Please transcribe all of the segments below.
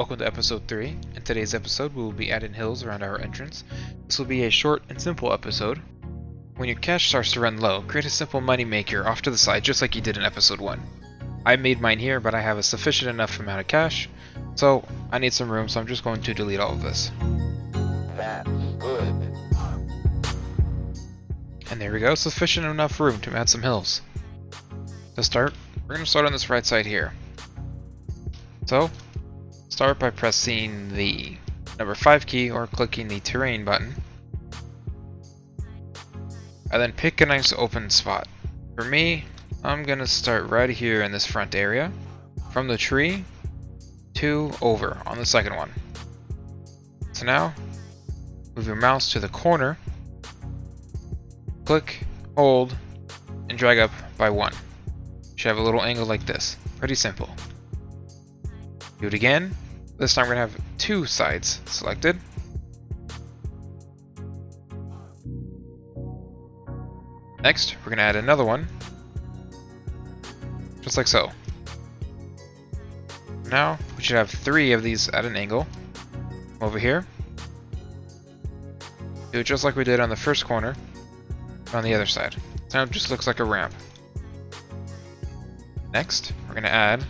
Welcome to episode 3. In today's episode, we will be adding hills around our entrance. This will be a short and simple episode. When your cash starts to run low, create a simple money maker off to the side just like you did in episode 1. I made mine here, but I have a sufficient enough amount of cash, so I need some room, so I'm just going to delete all of this. That's good. And there we go, sufficient enough room to add some hills. To start, we're going to start on this right side here. So, start by pressing the number 5 key or clicking the terrain button. And then pick a nice open spot. For me, I'm going to start right here in this front area, from the tree to over on the second one. So now, move your mouse to the corner, click, hold, and drag up by 1. You should have a little angle like this. Pretty simple. Do it again. This time we're going to have 2 sides selected. Next, we're going to add another one. Just like so. Now, we should have 3 of these at an angle. Over here. Do it just like we did on the first corner. On the other side. Now it just looks like a ramp. Next, we're going to add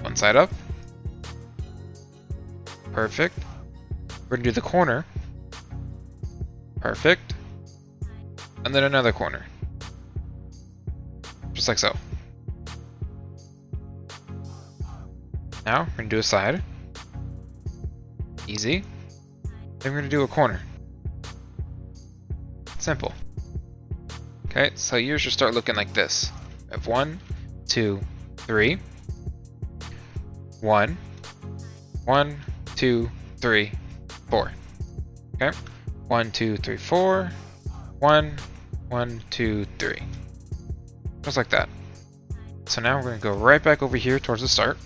1 side up. Perfect. We're going to do the corner. Perfect. And then another corner. Just like so. Now, we're going to do a side. Easy. Then we're going to do a corner. Simple. Okay, so yours should start looking like this. We have 1, 2, 3. 1, 1, 2, 3, 4. Okay. 1, 2, 3, 4. 1, 1, 2, 3. Just like that. So now we're going to go right back over here towards the start.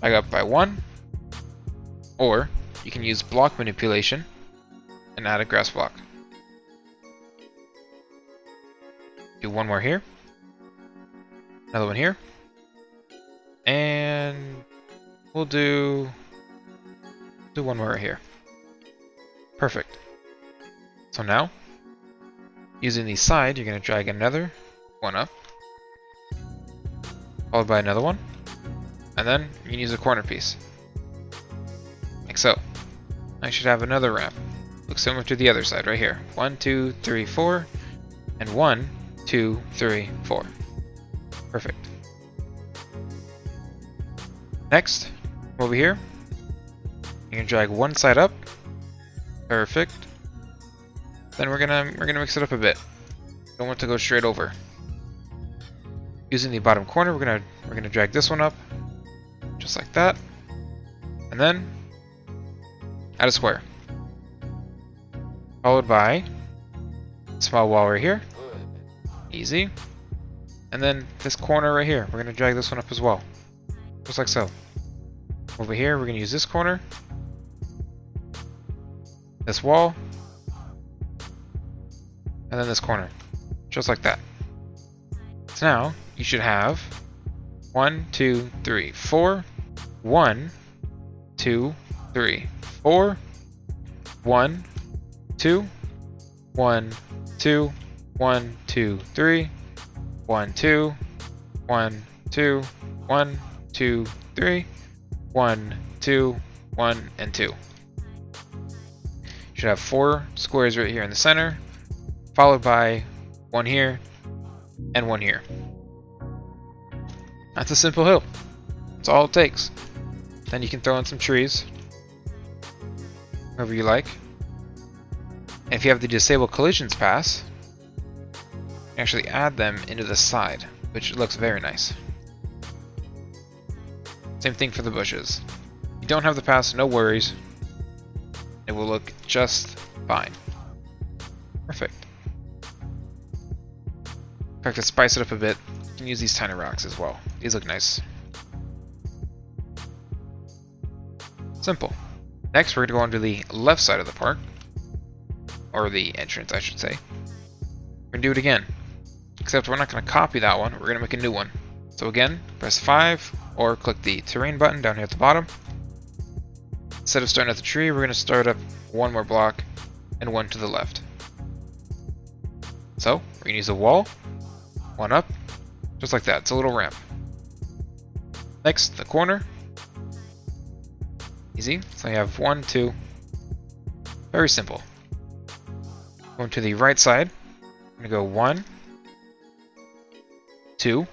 Back up by 1. Or you can use block manipulation and add a grass block. Do one more here. Another one here. And we'll do one more right here. Perfect. So now, using the side, you're going to drag another one up. Followed by another one. And then you can use a corner piece. Like so. Now you should have another ramp. Looks similar to the other side right here. 1, 2, 3, 4. And 1, 2, 3, 4. Perfect. Next, over here, you can drag 1 side up. Perfect. Then we're gonna mix it up a bit. Don't want to go straight over. Using the bottom corner, we're gonna drag this one up, just like that, and then add a square, followed by a small wall right here. Easy. And then this corner right here, we're gonna drag this one up as well, just like so. Over here, we're gonna use this corner, this wall, and then this corner, just like that. So now you should have 1, 2, 3, 4. 1, 2, 3, 4. 1, 2, 1, 2, 1, 2, 3. 1, 2, 1, 2, 1, 2, 3. 1, 2, 1, and 2. You should have 4 squares right here in the center, followed by 1 here and 1 here. That's a simple hill. That's all it takes. Then you can throw in some trees, wherever you like. And if you have the disable collisions pass, you can actually add them into the side, which looks very nice. Same thing for the bushes. If you don't have the pass, no worries. It will look just fine. Perfect. In fact, to spice it up a bit, you can use these tiny rocks as well. These look nice. Simple. Next, we're going to go onto the left side of the park. Or the entrance, I should say. We're going to do it again. Except we're not going to copy that one, we're going to make a new one. So again, press 5, or click the terrain button down here at the bottom. Instead of starting at the tree, we're going to start up one more block and one to the left. So we're going to use a wall, one up, just like that. It's a little ramp. Next, the corner. Easy. So you have 1, 2. Very simple. Going to the right side, I'm going to go 1, 2,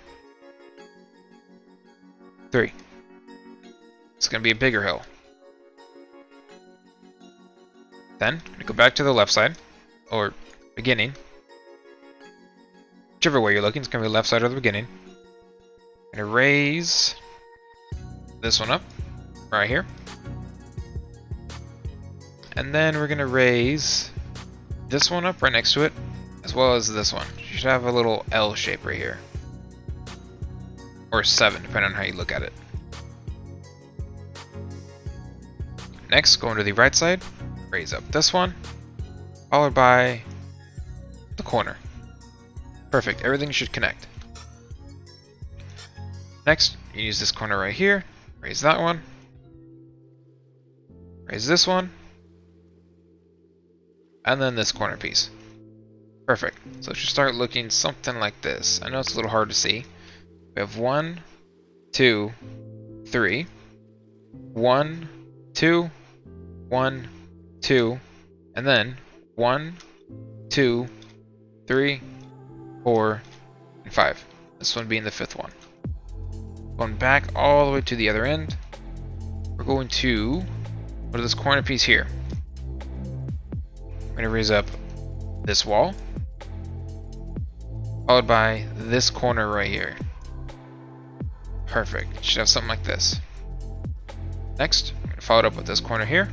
3. It's going to be a bigger hill. Then, I'm going to go back to the left side, or beginning. Whichever way you're looking, it's going to be the left side or the beginning. I'm going to raise this one up, right here. And then we're going to raise this one up right next to it, as well as this one. You should have a little L shape right here. Or 7, depending on how you look at it. Next, going to the right side, raise up this one, followed by the corner. Perfect, everything should connect. Next, you use this corner right here, raise that one, raise this one, and then this corner piece. Perfect, so it should start looking something like this. I know it's a little hard to see. We have 1, 2, 3, 1, 2, 1, 2, and then 1, 2, 3, 4, and 5. This one being the 5th one. Going back all the way to the other end, we're going to go to this corner piece here. I'm going to raise up this wall, followed by this corner right here. Perfect. It should have something like this. Next, I'm going to follow it up with this corner here.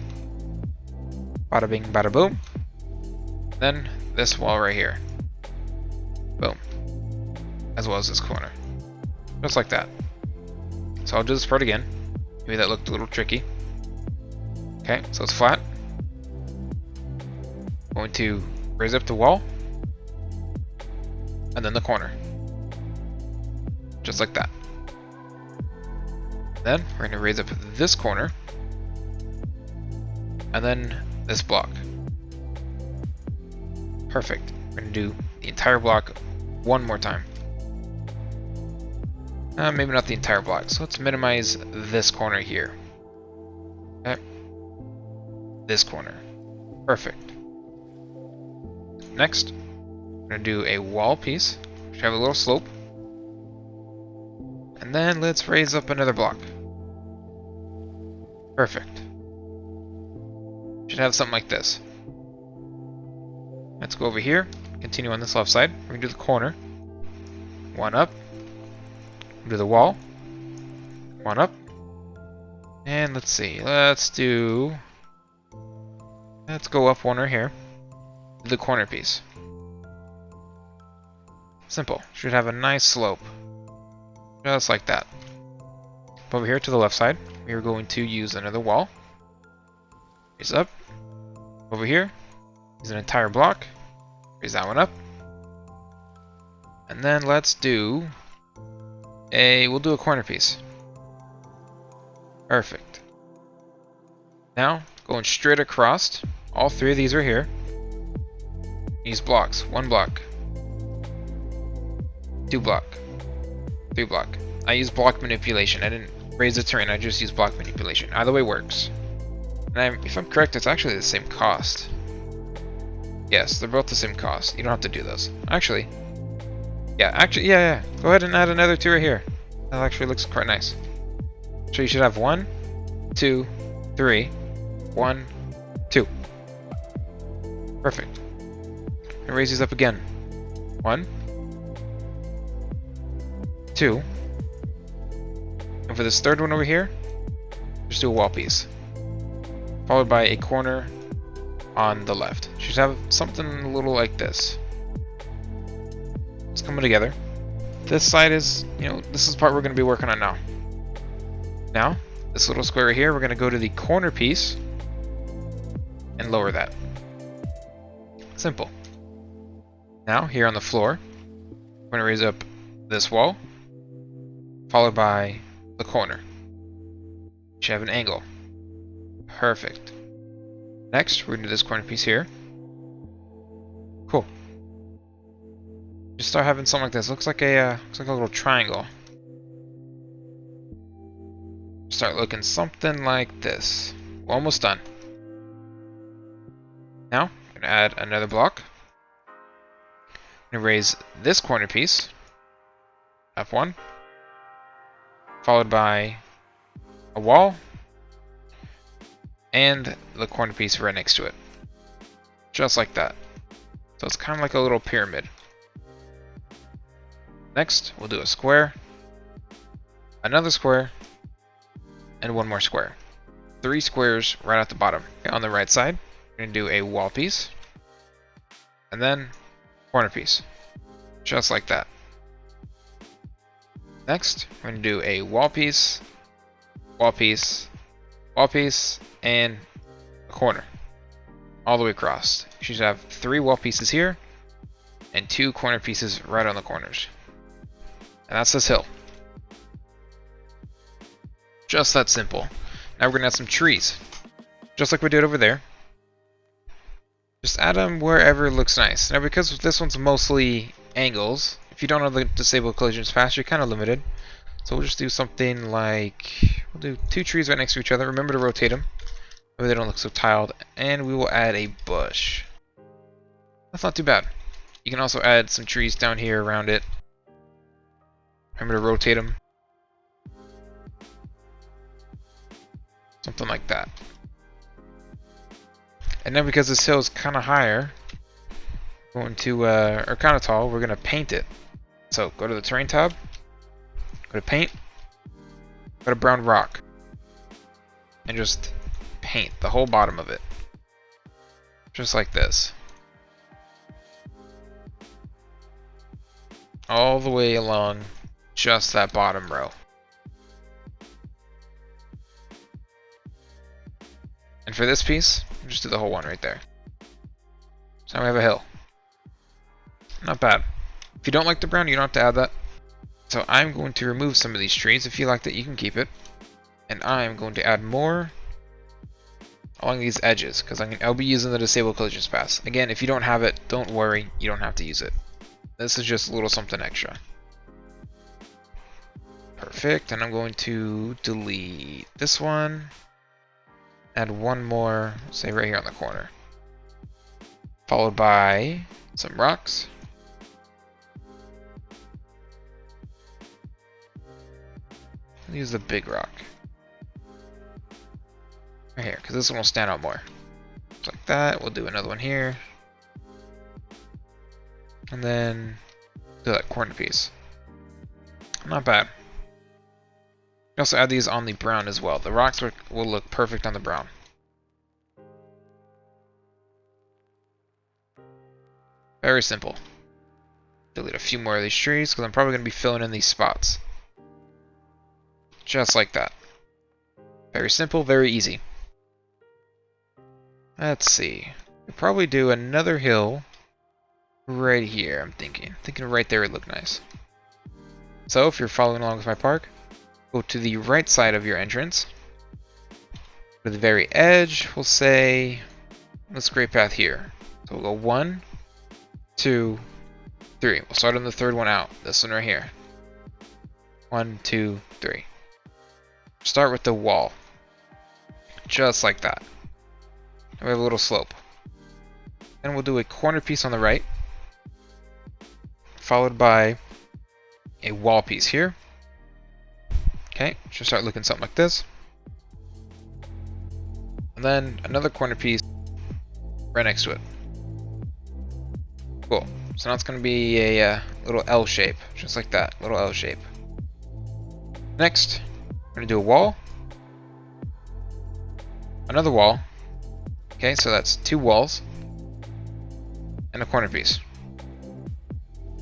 Bada bing, bada boom. Then this wall right here. Boom. As well as this corner. Just like that. So I'll do this part again. Maybe that looked a little tricky. Okay, so it's flat. Going to raise up the wall. And then the corner. Just like that. Then we're going to raise up this corner. And then this block. Perfect. We're going to do the entire block one more time. Maybe not the entire block, so let's minimize this corner here. Okay. This corner. Perfect. Next, we're going to do a wall piece, which have a little slope. And then let's raise up another block. Perfect. Should have something like this. Let's go over here, continue on this left side. We're going to do the corner. One up. Do the wall. One up. And let's see. Let's go up one right here. Do the corner piece. Simple. Should have a nice slope. Just like that. Over here to the left side, we are going to use another wall. Raise up. Over here, use an entire block. Raise that one up. And then let's do we'll do a corner piece. Perfect. Now, going straight across, all three of these are here. Use blocks. One block. Two block. Three block. I use block manipulation. I didn't raise the terrain, I just use block manipulation. Either way works. And if I'm correct, it's actually the same cost. Yes, they're both the same cost. You don't have to do those. Actually, yeah. Go ahead and add another 2 right here. That actually looks quite nice. So you should have 1, 2, 3, 1, 2. Perfect. And raise these up again. 1, 2. And for this third one over here, just do a wall piece. Followed by a corner on the left. Should have something a little like this. It's coming together. This side is, this is the part we're going to be working on now. Now, this little square right here, we're going to go to the corner piece and lower that. Simple. Now, here on the floor, we're going to raise up this wall, followed by the corner. Should have an angle. Perfect. Next, we're gonna do this corner piece here. Cool. Just start having something like this. Looks like a little triangle. Start looking something like this. We're almost done. Now, I'm gonna add another block. I'm gonna raise this corner piece. F1. Followed by a wall. And the corner piece right next to it. Just like that. So it's kind of like a little pyramid. Next, we'll do a square. Another square. And one more square. 3 squares right at the bottom. Okay, on the right side, we're going to do a wall piece. And then corner piece. Just like that. Next, we're going to do a wall piece, wall piece, wall piece, and a corner. All the way across. You should have 3 wall pieces here, and 2 corner pieces right on the corners. And that's this hill. Just that simple. Now we're going to add some trees. Just like we did over there. Just add them wherever it looks nice. Now because this one's mostly angles, if you don't know the disable collisions path, you're kind of limited. So we'll just do something like, we'll do 2 trees right next to each other. Remember to rotate them. Maybe they don't look so tiled. And we will add a bush. That's not too bad. You can also add some trees down here around it. Remember to rotate them. Something like that. And then because this hill is kind of higher, going to, or kind of tall, we're going to paint it. So go to the terrain tab, go to paint, go to brown rock, and just paint the whole bottom of it. Just like this. All the way along just that bottom row. And for this piece, we'll just do the whole one right there. So now we have a hill. Not bad. If you don't like the brown, you don't have to add that. So I'm going to remove some of these trees. If you like that, you can keep it. And I'm going to add more along these edges, because I'll be using the disable collisions path. Again, if you don't have it, don't worry, you don't have to use it. This is just a little something extra. Perfect, and I'm going to delete this one. Add one more, say right here on the corner. Followed by some rocks. I'll use the big rock. Right here, because this one will stand out more. Just like that. We'll do another one here. And then do that corner piece. Not bad. You also add these on the brown as well. The rocks will look perfect on the brown. Very simple. Delete a few more of these trees because I'm probably going to be filling in these spots. Just like that. Very simple, very easy. Let's see. We'll probably do another hill right here, I'm thinking. Thinking right there would look nice. So if you're following along with my park, go to the right side of your entrance. To the very edge, we'll say, let's grade path here. So we'll go 1, 2, 3. We'll start on the third one out. This one right here. 1, 2, 3. Start with the wall. Just like that. And we have a little slope. Then we'll do a corner piece on the right. Followed by a wall piece here. Okay, should start looking something like this. And then another corner piece right next to it. Cool. So now it's going to be a little L shape, just like that, little L shape. Next, we're going to do a wall. Another wall. Okay, so that's 2 walls. And a corner piece.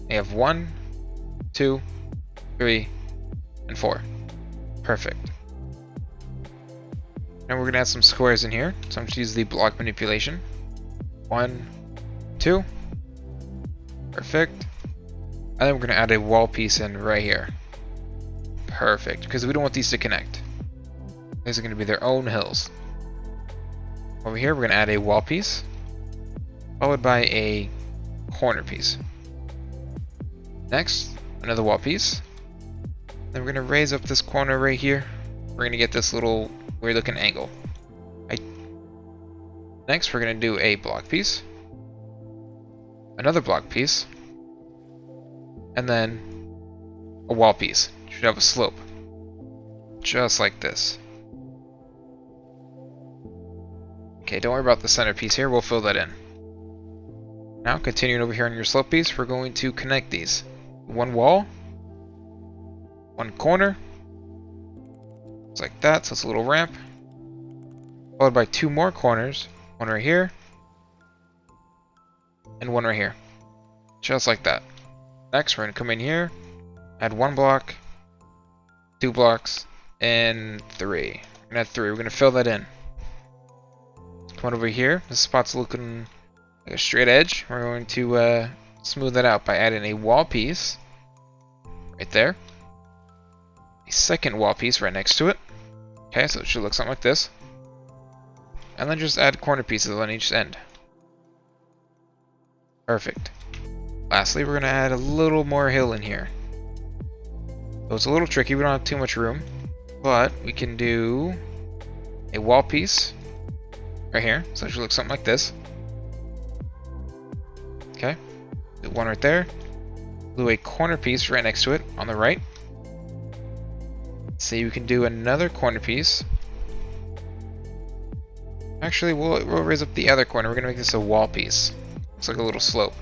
We have 1, 2, 3, and 4. Perfect. Now we're going to add some squares in here. So I'm going to use the block manipulation. 1, 2. Perfect. And then we're going to add a wall piece in right here. Perfect. Because we don't want these to connect. These are going to be their own hills. Over here, we're going to add a wall piece, followed by a corner piece. Next, another wall piece. Then we're going to raise up this corner right here. We're going to get this little weird looking angle. Next, we're going to do a block piece, another block piece, and then a wall piece. Should have a slope, just like this. Okay, don't worry about the center piece here, we'll fill that in. Now, continuing over here on your slope piece, we're going to connect these. One wall, one corner, just like that, so it's a little ramp, followed by two more corners, one right here, and one right here, just like that. Next, we're going to come in here, add one block, two blocks, and three. We're going to add three, we're going to fill that in. Come on over here, this spot's looking like a straight edge. We're going to smooth that out by adding a wall piece right there, a second wall piece right next to it. Okay, so it should look something like this. And then just add corner pieces on each end. Perfect. Lastly, we're going to add a little more hill in here. So it's a little tricky, we don't have too much room, but we can do a wall piece right here, so it should look something like this. Okay, do one right there. Do a corner piece right next to it on the right. So you can do another corner piece. Actually, we'll raise up the other corner. We're gonna make this a wall piece. Looks like a little slope.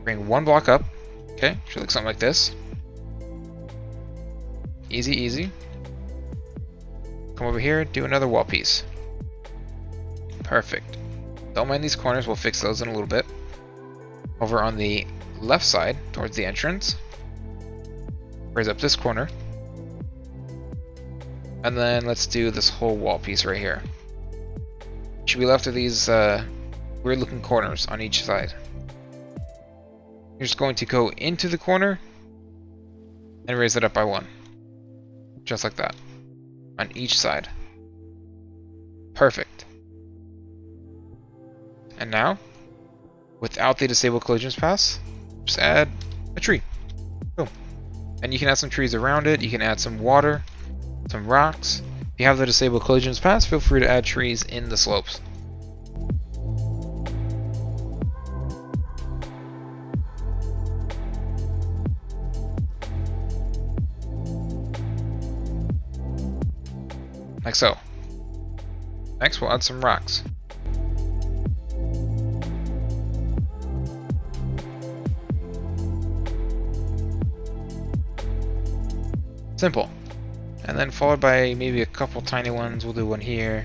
Bring one block up. Okay, should look something like this. Easy, easy. Come over here, do another wall piece. Perfect. Don't mind these corners, we'll fix those in a little bit. Over on the left side, towards the entrance, raise up this corner. And then let's do this whole wall piece right here. Should be left with these weird looking corners on each side. You're just going to go into the corner and raise it up by one. Just like that. On each side. Perfect. And now, without the disable collisions pass, just add a tree. Boom. And you can add some trees around it, you can add some water, some rocks. If you have the disable collisions pass, feel free to add trees in the slopes. Like so. Next, we'll add some rocks. Simple. And then followed by maybe a couple tiny ones. We'll do one here.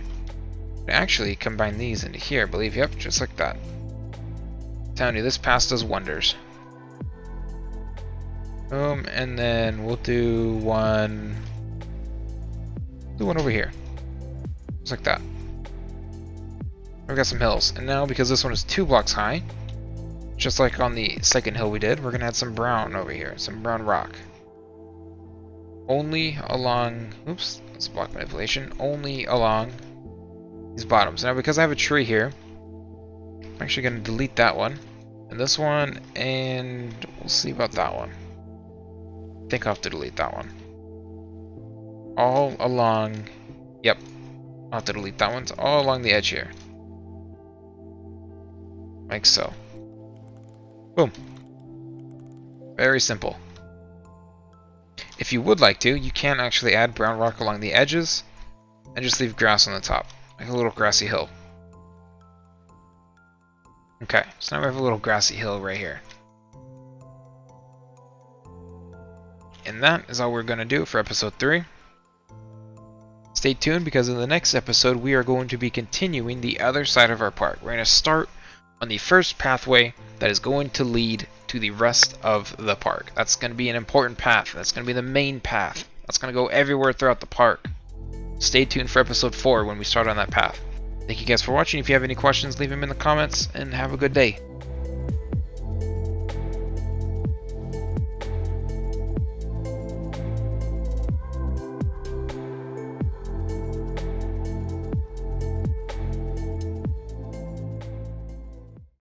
Actually, combine these into here, I believe. Yep, just like that. I'm telling you, this pass does wonders. Boom, and then we'll do one. Do one over here. Just like that. We've got some hills. And now, because this one is 2 blocks high, just like on the second hill we did, we're going to add some brown over here. Some brown rock. Only along, oops, that's block manipulation, only along these bottoms. Now because I have a tree here, I'm actually going to delete that one, and this one, and we'll see about that one. I think I'll have to delete that one. All along, yep, I'll have to delete that one. It's all along the edge here. Like so. Boom. Very simple. If you would like to, you can actually add brown rock along the edges and just leave grass on the top, like a little grassy hill. Okay, so now we have a little grassy hill right here. And that is all we're going to do for episode 3. Stay tuned, because in the next episode we are going to be continuing the other side of our park. We're going to start on the first pathway that is going to lead to the rest of the park. That's going to be an important path. That's going to be the main path. That's going to go everywhere throughout the park. Stay tuned for episode 4 when we start on that path. Thank you guys for watching. If you have any questions, leave them in the comments, and have a good day.